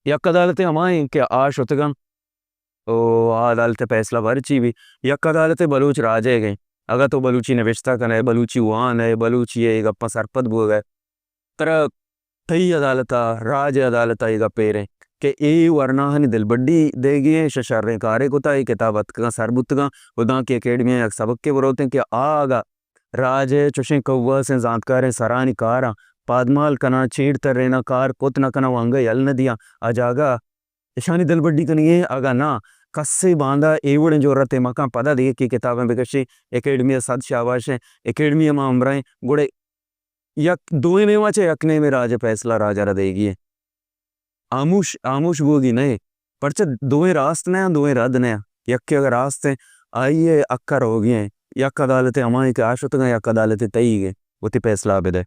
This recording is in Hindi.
यक अदालत हमारे के आश होतगन ओ अदालत फैसला भरची भी यक अदालत बलूच राजे गए अगर तो बलूची नविश्ता कने बलूची वान है बलूची है गप्पा सरपत बो गए तर तई अदालता राज अदालता ಈಗ ಪೇರೆ के ए वरना हनी दिल बड्डी देगी शशर्रे कारे कुता ई किताबत का सरबुत का उदा की एकेडमी एक सबक के बरोते कि आगा राज चुशे कव्वा से जानकार सरानी कारा पादमाल कना चीड़ तरेना कार कुत न कना वांगा यल न दिया अजागा इशानी दिल बड्डी कनी ये आगा ना कस्से बांधा एवड़े जोरत है मका पता दिए की किताबें बिकशी एकेडमी सद शाबाश है एकेडमी में उम्रें गुड़े यक दोए में वाचे यकने में राज फैसला राजा रा देगी है आमुश आमुश बोगी नहीं परचे दोए रास्त ने दोए रद ने यक के अगर रास्ते आइए अक्कर हो गए यक अदालत हमारे के आशुत गए यक अदालत तई गए वो फैसला बेदे।